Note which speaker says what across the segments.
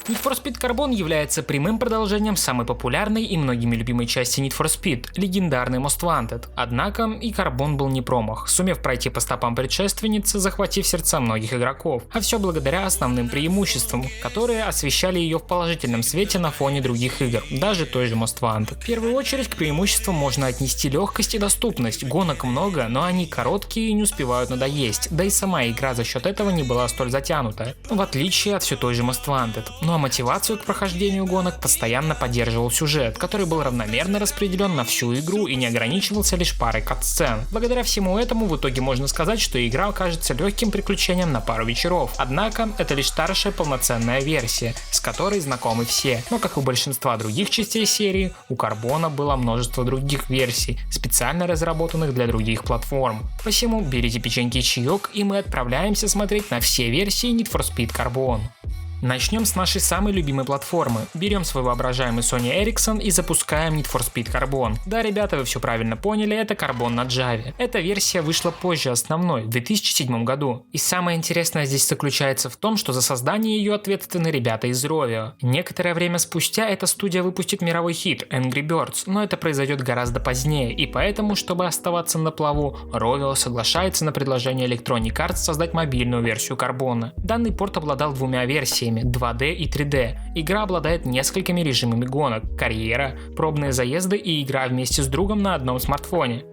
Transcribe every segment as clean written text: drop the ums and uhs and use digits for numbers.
Speaker 1: Need for Speed Carbon является прямым продолжением самой популярной и многими любимой части Need for Speed – легендарный Most Wanted. Однако и Carbon был не промах, сумев пройти по стопам предшественницы, захватив сердца многих игроков, а все благодаря основным преимуществам, которые освещали ее в положительном свете на фоне других игр, даже той же Most Wanted. В первую очередь к преимуществам можно отнести легкость и доступность, гонок много, но они короткие и не успевают надоесть, да и сама игра за счет этого не была столь затянута, в отличие от все той же Most Wanted. Ну а мотивацию к прохождению гонок постоянно поддерживал сюжет, который был равномерно распределен на всю игру и не ограничивался лишь парой катсцен. Благодаря всему этому в итоге можно сказать, что игра окажется легким приключением на пару вечеров. Однако это лишь старшая полноценная версия, с которой знакомы все. Но как и у большинства других частей серии, у Карбона было множество других версий, специально разработанных для других платформ. Посему берите печеньки и чаек, и мы отправляемся смотреть на все версии Need for Speed Carbon. Начнем с нашей самой любимой платформы. Берем свой воображаемый Sony Ericsson и запускаем Need for Speed Carbon. Да, ребята, вы все правильно поняли, это Carbon на Java. Эта версия вышла позже основной, в 2007 году. И самое интересное здесь заключается в том, что за создание ее ответственны ребята из Rovio. Некоторое время спустя эта студия выпустит мировой хит Angry Birds, но это произойдет гораздо позднее, и поэтому, чтобы оставаться на плаву, Rovio соглашается на предложение Electronic Arts создать мобильную версию Carbon. Данный порт обладал двумя версиями, 2D и 3D. Игра обладает несколькими режимами гонок: карьера, пробные заезды и игра вместе с другом на одном смартфоне.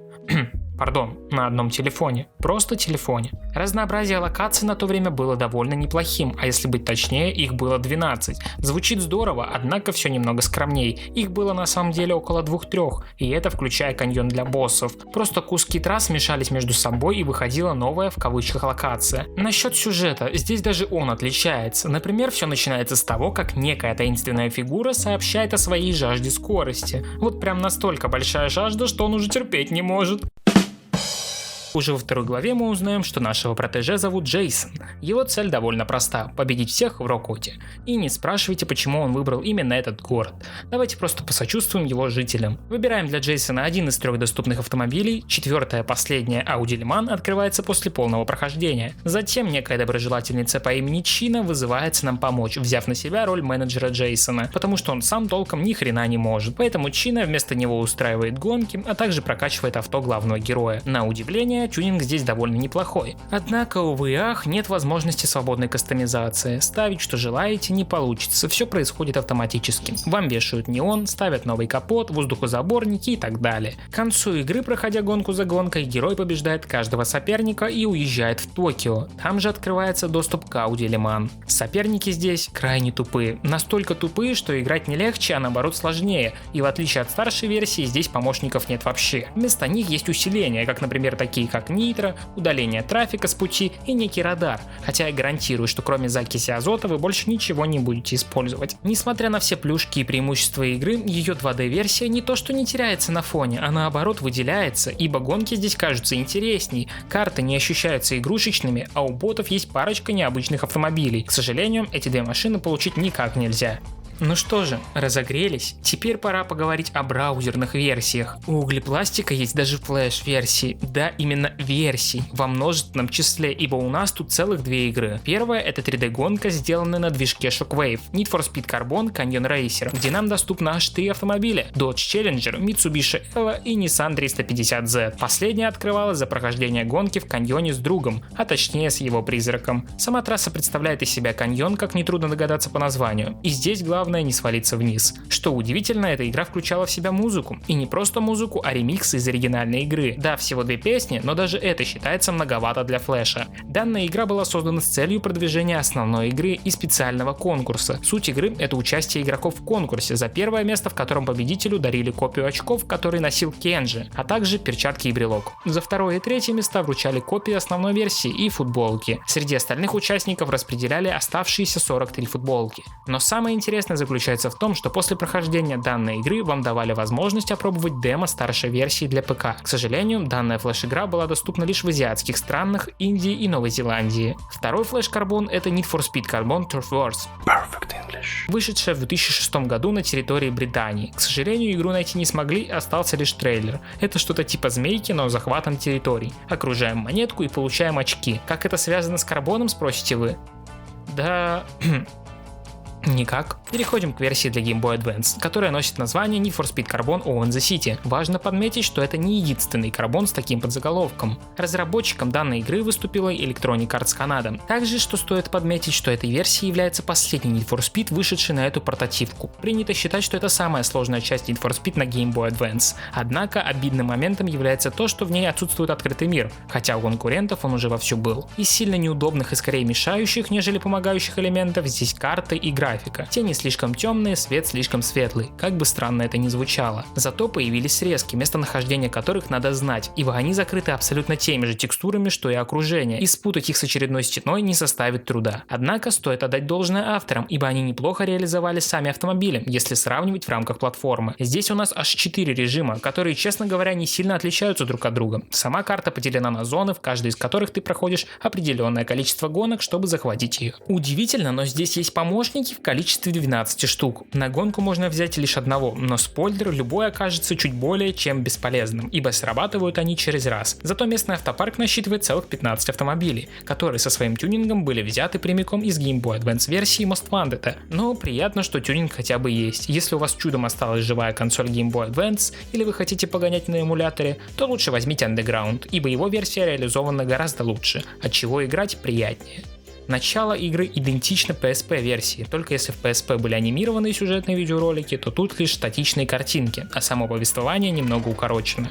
Speaker 1: На одном телефоне. Просто телефоне. Разнообразие локаций на то время было довольно неплохим, а если быть точнее, их было 12. Звучит здорово, однако все немного скромней. Их было на самом деле около 2-3, и это включая каньон для боссов. Просто куски трасс смешались между собой и выходила новая в кавычках локация. Насчет сюжета, здесь даже он отличается. Например, все начинается с того, как некая таинственная фигура сообщает о своей жажде скорости. Вот прям настолько большая жажда, что он уже терпеть не может. Уже во второй главе мы узнаем, что нашего протеже зовут Джейсон. Его цель довольно проста – победить всех в Рокоте. И не спрашивайте, почему он выбрал именно этот город. Давайте просто посочувствуем его жителям. Выбираем для Джейсона один из 3 доступных автомобилей, 4-я, последняя Audi Le Mans открывается после полного прохождения. Затем некая доброжелательница по имени Чина вызывается нам помочь, взяв на себя роль менеджера Джейсона, потому что он сам толком ни хрена не может. Поэтому Чина вместо него устраивает гонки, а также прокачивает авто главного героя. На удивление, тюнинг здесь довольно неплохой. Однако, увы и ах, нет возможности свободной кастомизации. Ставить, что желаете, не получится, все происходит автоматически. Вам вешают неон, ставят новый капот, воздухозаборники и так далее. К концу игры, проходя гонку за гонкой, герой побеждает каждого соперника и уезжает в Токио. Там же открывается доступ к Audi Le Mans. Соперники здесь крайне тупые. Настолько тупые, что играть не легче, а наоборот сложнее. И в отличие от старшей версии, здесь помощников нет вообще. Вместо них есть усиления, как, например, такие как нитро, удаление трафика с пути и некий радар, хотя я гарантирую, что кроме закиси азота вы больше ничего не будете использовать. Несмотря на все плюшки и преимущества игры, ее 2D-версия не то что не теряется на фоне, а наоборот выделяется, ибо гонки здесь кажутся интересней, карты не ощущаются игрушечными, а у ботов есть парочка необычных автомобилей. К сожалению, эти две машины получить никак нельзя. Ну что же, разогрелись? Теперь пора поговорить о браузерных версиях. У Углепластика есть даже флеш-версии. Да, именно версий, во множественном числе, ибо у нас тут целых 2 игры. Первая — это 3D-гонка, сделанная на движке Shockwave, Need for Speed Carbon Canyon Racer, где нам доступны аж 3 автомобиля: Dodge Challenger, Mitsubishi Evo и Nissan 350Z. Последняя открывалась за прохождение гонки в каньоне с другом, а точнее с его призраком. Сама трасса представляет из себя каньон, как нетрудно догадаться по названию, и здесь главное не свалиться вниз. Что удивительно, эта игра включала в себя музыку. И не просто музыку, а ремиксы из оригинальной игры. Да, всего 2 песни, но даже это считается многовато для флеша. Данная игра была создана с целью продвижения основной игры и специального конкурса. Суть игры — это участие игроков в конкурсе за первое место, в котором победителю дарили копию очков, который носил Кенджи, а также перчатки и брелок. За 2-е и 3-е места вручали копии основной версии и футболки. Среди остальных участников распределяли оставшиеся 43 футболки. Но самое интересное заключается в том, что после прохождения данной игры вам давали возможность опробовать демо старшей версии для ПК. К сожалению, данная флеш-игра была доступна лишь в азиатских странах, Индии и Новой Зеландии. Второй флеш-карбон — это Need for Speed Carbon Turf Wars, вышедшая в 2006 году на территории Британии. К сожалению, игру найти не смогли, остался лишь трейлер. Это что-то типа змейки, но с захватом территорий. Окружаем монетку и получаем очки. Как это связано с карбоном, спросите вы? Да... Никак. Переходим к версии для Game Boy Advance, которая носит название Need for Speed Carbon Own the City. Важно подметить, что это не единственный карбон с таким подзаголовком. Разработчиком данной игры выступила Electronic Arts Canada. Также, что стоит подметить, что этой версия является последней Need for Speed, вышедшей на эту портативку. Принято считать, что это самая сложная часть Need for Speed на Game Boy Advance. Однако обидным моментом является то, что в ней отсутствует открытый мир, хотя у конкурентов он уже вовсю был. Из сильно неудобных и скорее мешающих, нежели помогающих элементов здесь карты и графика. Тени слишком темные, свет слишком светлый, как бы странно это ни звучало. Зато появились срезки, местонахождение которых надо знать, ибо они закрыты абсолютно теми же текстурами, что и окружение, и спутать их с очередной стеной не составит труда. Однако стоит отдать должное авторам, ибо они неплохо реализовали сами автомобили, если сравнивать в рамках платформы. Здесь у нас аж 4 режима, которые, честно говоря, не сильно отличаются друг от друга. Сама карта поделена на зоны, в каждой из которых ты проходишь определенное количество гонок, чтобы захватить их. Удивительно, но здесь есть помощники в количестве 12 штук. На гонку можно взять лишь одного, но спойлер, любой окажется чуть более чем бесполезным, ибо срабатывают они через раз. Зато местный автопарк насчитывает целых 15 автомобилей, которые со своим тюнингом были взяты прямиком из Game Boy Advance версии Most Wanted. Но приятно, что тюнинг хотя бы есть. Если у вас чудом осталась живая консоль Game Boy Advance или вы хотите погонять на эмуляторе, то лучше возьмите Underground, ибо его версия реализована гораздо лучше, отчего играть приятнее. Начало игры идентично PSP версии, только если в PSP были анимированные сюжетные видеоролики, то тут лишь статичные картинки, а само повествование немного укорочено.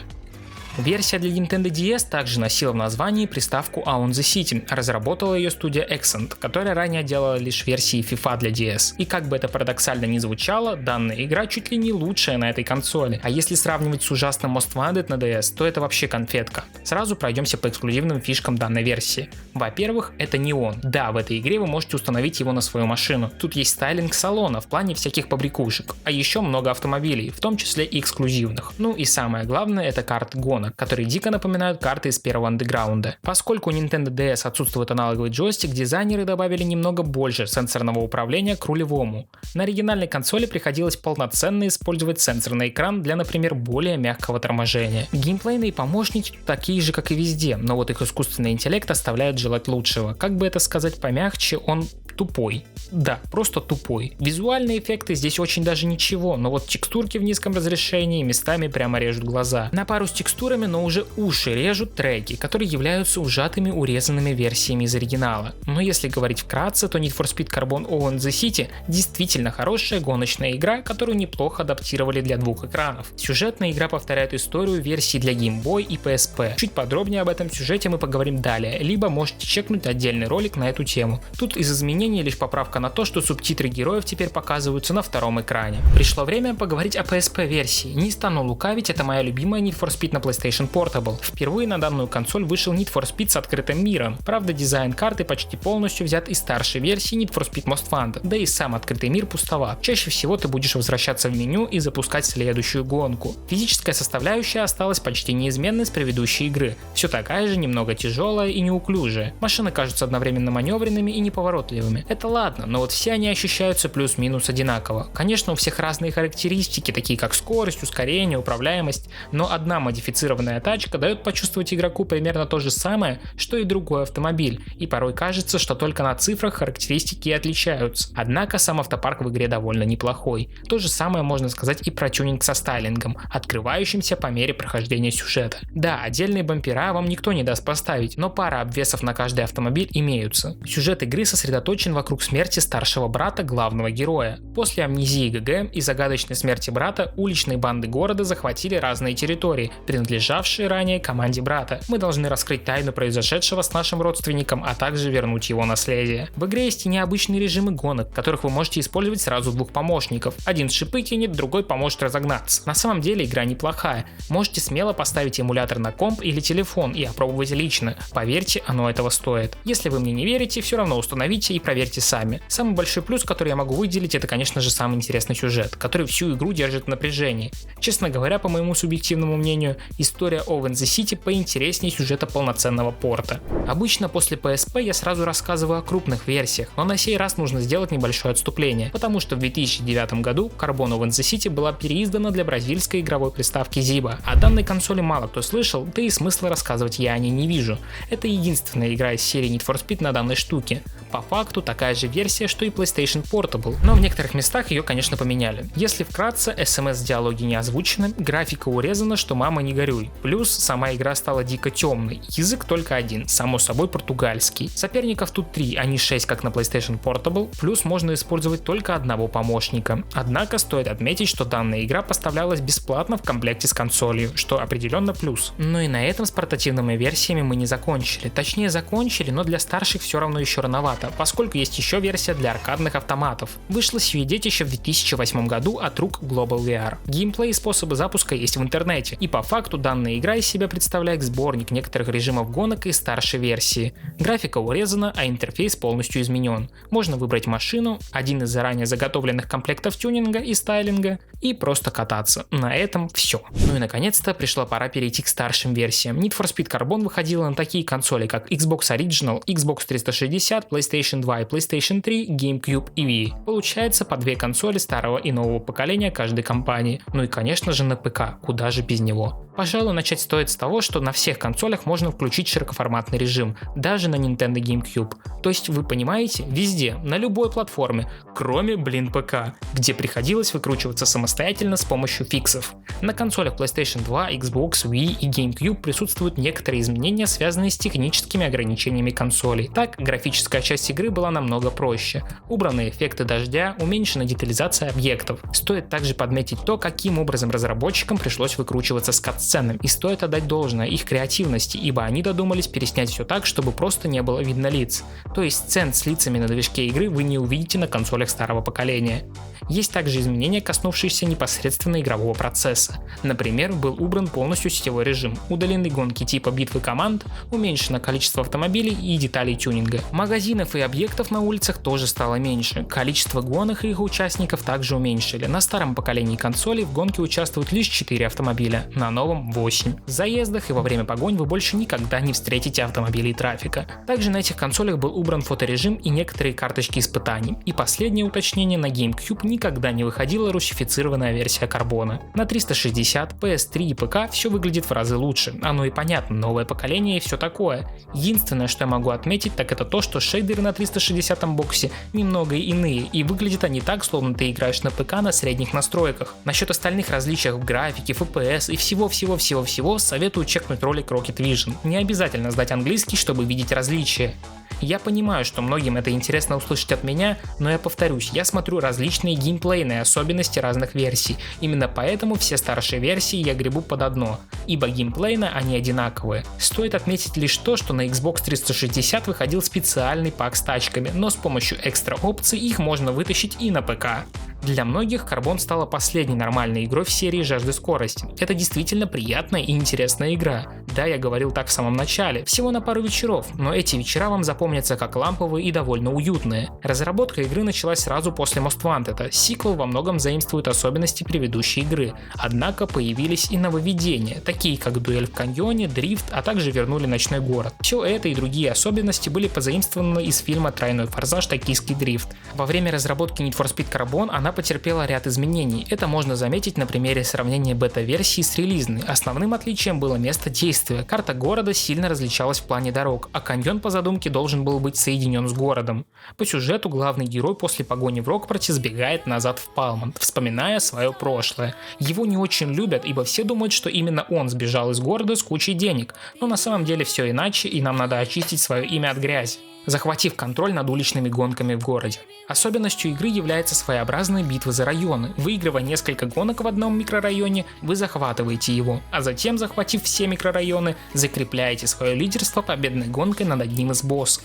Speaker 1: Версия для Nintendo DS также носила в названии приставку Own the City, разработала ее студия Accent, которая ранее делала лишь версии FIFA для DS. И как бы это парадоксально ни звучало, данная игра чуть ли не лучшая на этой консоли, а если сравнивать с ужасным Most Wanted на DS, то это вообще конфетка. Сразу пройдемся по эксклюзивным фишкам данной версии. Во-первых, это неон. Да, в этой игре вы можете установить его на свою машину. Тут есть стайлинг салона в плане всяких побрякушек, а еще много автомобилей, в том числе и эксклюзивных. Ну и самое главное, это карты гонок, которые дико напоминают карты из первого андеграунда. Поскольку у Nintendo DS отсутствует аналоговый джойстик, дизайнеры добавили немного больше сенсорного управления к рулевому. На оригинальной консоли приходилось полноценно использовать сенсорный экран для, например, более мягкого торможения. Геймплейные помощники такие же, как и везде, но вот их искусственный интеллект оставляет желать лучшего. Как бы это сказать помягче, он тупой. Да, просто тупой. Визуальные эффекты здесь очень даже ничего, но вот текстурки в низком разрешении местами прямо режут глаза. На пару с текстурами, но уже уши режут треки, которые являются ужатыми урезанными версиями из оригинала. Но если говорить вкратце, то Need for Speed Carbon Own the City действительно хорошая гоночная игра, которую неплохо адаптировали для двух экранов. Сюжетная игра повторяет историю версий для Game Boy и PSP. Чуть подробнее об этом сюжете мы поговорим далее, либо можете чекнуть отдельный ролик на эту тему. Тут из изменений лишь поправка на то, что субтитры героев теперь показываются на втором экране. Пришло время поговорить о PSP версии. Не стану лукавить, это моя любимая Need for Speed на PlayStation Portable. Впервые на данную консоль вышел Need for Speed с открытым миром. Правда, дизайн карты почти полностью взят из старшей версии Need for Speed Most Wanted, да и сам открытый мир пустоват. Чаще всего ты будешь возвращаться в меню и запускать следующую гонку. Физическая составляющая осталась почти неизменной с предыдущей игры. Все такая же, немного тяжелая и неуклюжая. Машины кажутся одновременно маневренными и неповоротливыми. Это ладно, но вот все они ощущаются плюс-минус одинаково. Конечно, у всех разные характеристики, такие как скорость, ускорение, управляемость, но одна модифицированная тачка дает почувствовать игроку примерно то же самое, что и другой автомобиль, и порой кажется, что только на цифрах характеристики и отличаются. Однако сам автопарк в игре довольно неплохой. То же самое можно сказать и про тюнинг со стайлингом, открывающимся по мере прохождения сюжета. Да, отдельные бампера вам никто не даст поставить, но пара обвесов на каждый автомобиль имеются. Сюжет игры сосредоточен вокруг смерти старшего брата главного героя. После амнезии ГГ и загадочной смерти брата уличные банды города захватили разные территории, принадлежавшие ранее команде брата. Мы должны раскрыть тайну произошедшего с нашим родственником, а также вернуть его наследие. В игре есть и необычные режимы гонок, в которых вы можете использовать сразу двух помощников. Один шипы кинет, другой поможет разогнаться. На самом деле игра неплохая. Можете смело поставить эмулятор на комп или телефон и опробовать лично. Поверьте, оно этого стоит. Если вы мне не верите, все равно установите и проверьте сами. Самый большой плюс, который я могу выделить, это, конечно же, самый интересный сюжет, который всю игру держит в напряжении. Честно говоря, по моему субъективному мнению, история Own the City поинтереснее сюжета полноценного порта. Обычно после PSP я сразу рассказываю о крупных версиях, но на сей раз нужно сделать небольшое отступление, потому что в 2009 году Carbon Own the City была переиздана для бразильской игровой приставки Ziba. О данной консоли мало кто слышал, да и смысла рассказывать я о ней не вижу. Это единственная игра из серии Need for Speed на данной штуке. По факту такая же версия, что и PlayStation Portable, но в некоторых местах ее, конечно, поменяли. Если вкратце, SMS-диалоги не озвучены, графика урезана, что мама не горюй. Плюс сама игра стала дико темной, язык только один, само собой португальский. Соперников тут 3, а не 6, как на PlayStation Portable, плюс можно использовать только одного помощника. Однако стоит отметить, что данная игра поставлялась бесплатно в комплекте с консолью, что определенно плюс. Но и на этом с портативными версиями мы не закончили. Точнее закончили, но для старших все равно еще рановато, поскольку есть еще версия для аркадных автоматов. Вышло сие детище в 2008 году от рук Global VR. Геймплей и способы запуска есть в интернете, и по факту данная игра из себя представляет сборник некоторых режимов гонок из старшей версии. Графика урезана, а интерфейс полностью изменен. Можно выбрать машину, один из заранее заготовленных комплектов тюнинга и стайлинга, и просто кататься. На этом все. Ну и наконец-то пришла пора перейти к старшим версиям. Need for Speed Carbon выходила на такие консоли, как Xbox Original, Xbox 360, PlayStation 2 и PlayStation 3, GameCube и Wii. Получается по 2 консоли старого и нового поколения каждой компании. Ну и конечно же на ПК, куда же без него. Пожалуй, начать стоит с того, что на всех консолях можно включить широкоформатный режим, даже на Nintendo GameCube. То есть вы понимаете, везде, на любой платформе, кроме, ПК, где приходилось выкручиваться самостоятельно с помощью фиксов. На консолях PlayStation 2, Xbox, Wii и GameCube присутствуют некоторые изменения, связанные с техническими ограничениями консолей. Так, графическая часть игры была намного проще. Убраны эффекты дождя, уменьшена детализация объектов. Стоит также подметить то, каким образом разработчикам пришлось выкручиваться с катсценами, и стоит отдать должное их креативности, ибо они додумались переснять все так, чтобы просто не было видно лиц. То есть сцен с лицами на движке игры вы не увидите на консолях старого поколения. Есть также изменения, коснувшиеся непосредственно игрового процесса. Например, был убран полностью сетевой режим, удалены гонки типа битвы команд, уменьшено количество автомобилей и деталей тюнинга. Магазинов и объектов на улицах тоже стало меньше, количество гонок и их участников также уменьшили. На старом поколении консолей в гонке участвуют лишь 4 автомобиля, на новом 8. В заездах и во время погонь вы больше никогда не встретите автомобилей и трафика. Также на этих консолях был убран фоторежим и некоторые карточки испытаний. И последнее уточнение: на GameCube никогда не выходила русифицированная версия Карбона. На 360, PS3 и ПК все выглядит в разы лучше. Оно и понятно, новое поколение и все такое. Единственное, что я могу отметить, так это то, что шейдеры на 360 боксе немного иные, и выглядят они так, словно ты играешь на ПК на средних настройках. Насчет остальных различий в графике, FPS и всего советую чекнуть ролик Rocket Vision. Не обязательно знать английский, чтобы видеть различия. Я понимаю, что многим это интересно услышать от меня, но я повторюсь, я смотрю различные геймплейные особенности разных версий. Именно поэтому все старшие версии я гребу под одно, ибо геймплейно они одинаковые. Стоит отметить лишь то, что на Xbox 360 выходил специальный пак с тачками, но с помощью экстра опций их можно вытащить и на ПК. Для многих Carbon стала последней нормальной игрой в серии жажды скорости. Это действительно приятная и интересная игра. Да, я говорил так в самом начале, всего на пару вечеров, но эти вечера вам запомнятся как ламповые и довольно уютные. Разработка игры началась сразу после Most Wanted. Сиквел во многом заимствует особенности предыдущей игры, однако появились и нововведения, такие как дуэль в каньоне, дрифт, а также вернули ночной город. Все это и другие особенности были позаимствованы из фильма «Тройной форсаж. Токийский дрифт». Во время разработки Need for Speed Carbon она потерпела ряд изменений. Это можно заметить на примере сравнения бета-версии с релизной. Основным отличием было место действия. Карта города сильно различалась в плане дорог, а каньон по задумке должен был быть соединен с городом. По сюжету главный герой после погони в Рокпорте сбегает назад в Палмонт, вспоминая свое прошлое. Его не очень любят, ибо все думают, что именно он сбежал из города с кучей денег, но на самом деле все иначе, и нам надо очистить свое имя от грязи, захватив контроль над уличными гонками в городе. Особенностью игры является своеобразная битва за районы. Выигрывая несколько гонок в одном микрорайоне, вы захватываете его, а затем, захватив все микрорайоны, закрепляете свое лидерство победной гонкой над одним из боссов.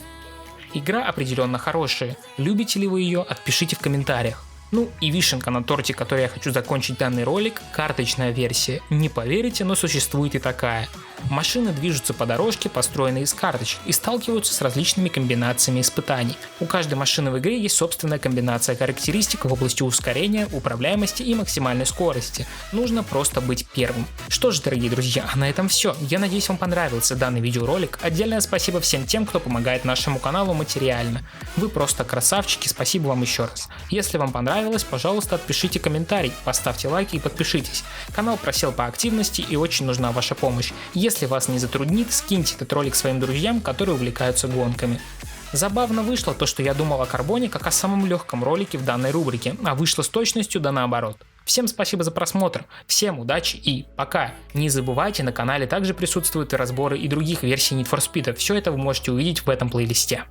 Speaker 1: Игра определенно хорошая. Любите ли вы ее, отпишите в комментариях. Ну и вишенка на торте, которой я хочу закончить данный ролик, карточная версия. Не поверите, но существует и такая. Машины движутся по дорожке, построенной из карточек, и сталкиваются с различными комбинациями испытаний. У каждой машины в игре есть собственная комбинация характеристик в области ускорения, управляемости и максимальной скорости. Нужно просто быть первым. Что ж, дорогие друзья, а на этом все. Я надеюсь, вам понравился данный видеоролик. Отдельное спасибо всем тем, кто помогает нашему каналу материально. Вы просто красавчики, спасибо вам еще раз. Если вам понравилось, пожалуйста, отпишите комментарий, поставьте лайки и подпишитесь. Канал просел по активности и очень нужна ваша помощь. Если вас не затруднит, скиньте этот ролик своим друзьям, которые увлекаются гонками. Забавно вышло то, что я думал о карбоне как о самом легком ролике в данной рубрике, а вышло с точностью да наоборот. Всем спасибо за просмотр, всем удачи и пока. Не забывайте, на канале также присутствуют и разборы и других версий Need for Speed, все это вы можете увидеть в этом плейлисте.